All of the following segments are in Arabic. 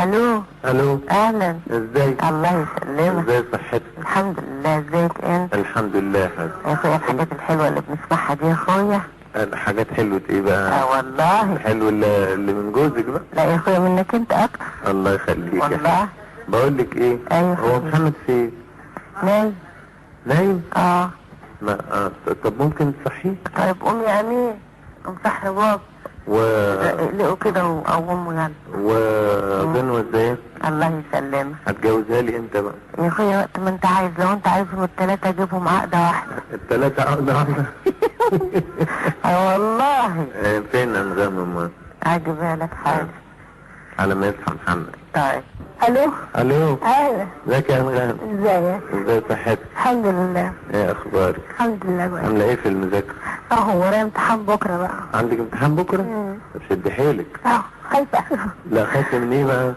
الو. الو. اهلا. ازيك؟ الله يسلمك. ازاي صحتك؟ الحمد لله. ازيك انت؟ الحمد لله يا حبيبي. يا اخويا الحاجات الحلوه اللي بنسمعها دي يا اخويا. حاجات حلوة ايه بقى؟ والله حلو اللي من جوزك بقى. لا يا اخويا منك انت اكتر. الله يخليك يا والله. حبيبي. بقول لك ايه؟ ايوه هو حبيبي. محمد فين؟ نايم. نايم؟ اه. ما طب ممكن تصحيه؟ طيب قوم يا امين، قوم صحي بابا. اقلقوا كده وقوموا يلا. وغنوة ازاي؟ الله يسلمك. هتجوزها لي انت بقى؟ يا اخويا وقت ما انت عايز، لو انت عايزهم الثلاثه اجيبهم عقده واحده. الثلاثة عقدة واحدة؟ والله. فين انغام امال؟ هجيبها لك حاجه على ما يصحى محمد. طيب. الو. الو. اهلا. ازيك يا انغام؟ ازيك؟ ازاي صحتك؟ الحمد لله. ايه اخبارك؟ الحمد لله كويس. عامله ايه في المذاكره؟ اهو ورايا امتحان بكره بقى. عندك امتحان بكره؟ طب شد حيلك. خايفه. لا خايفه من ايه بقى؟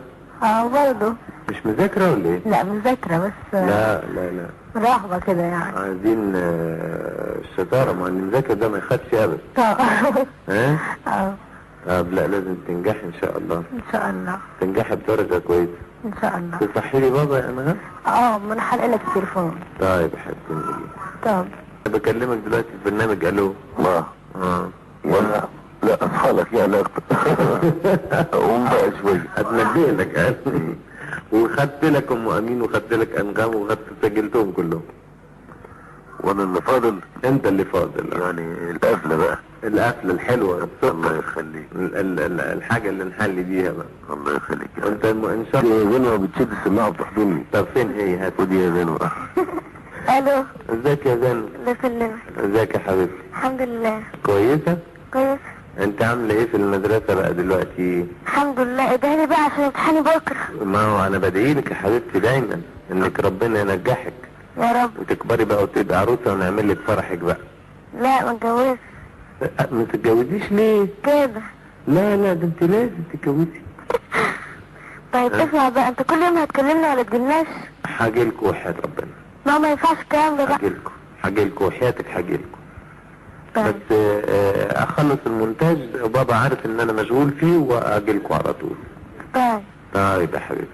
برضه. مش مذاكره ولا ايه؟ لا مذاكره بس. لا لا لا رهبه كده يعني. عايزين الشطاره، ما اللي مذاكر ده ما يخافش ابدا. ها؟ طب لا لازم تنجحي ان شاء الله. ان شاء الله. تنجحي بدرجه كويسه ان شاء الله. تصحي لي بابا يا انغام؟ ما انا هلقى لك التليفون. طيب يا حبيبتي. طب بكلمك دلوقتي في برنامج الو. وانا لا اصحى لك يعني اكتر. اقوم بقى شويه اتنبه لك. وخدت لك ام امين وخدت لك انغام سجلتهم كلهم. وانا اللي فاضل؟ انت اللي فاضل. يعني القفله بقى، القفله الحلوه. الله يخليك. الحاجه اللي نحل بيها بقى. الله يخليك. انت ان شاء الله. يا غنوه بتشد السماعه وبتحضني. طب فين هي؟ هات. خدي يا غنوه. الو. ازيك يا زين؟ الله يسلمك. ازيك يا حبيبتي؟ الحمد لله. كويسه؟ كويس. انت عامله ايه في المدرسه بقى دلوقتي؟ الحمد لله. ادعي بقى عشان امتحاني بكره. ما هو انا بدعي لك يا حبيبتي دايما انك ربنا ينجحك يا رب. وتكبري بقى وتبقى عروسه ونعمل لك فرحك بقى. لا ما اتجوزش. ما تتجوزيش ليه؟ كده. لا لا ده انت لازم تتجوزي. طيب اسمع بقى، انت كل يوم هتكلمنا ولا تجيلناش؟ هاجيلكوا وحياة ربنا. ما ينفعش الكلام ده بقى. هاجيلكوا وحياتك هاجيلكوا. طيب. بس اخلص المونتاج وبابا عارف ان انا مشغول فيه واجيلكوا على طول. طيب. طيب يا حبيبي.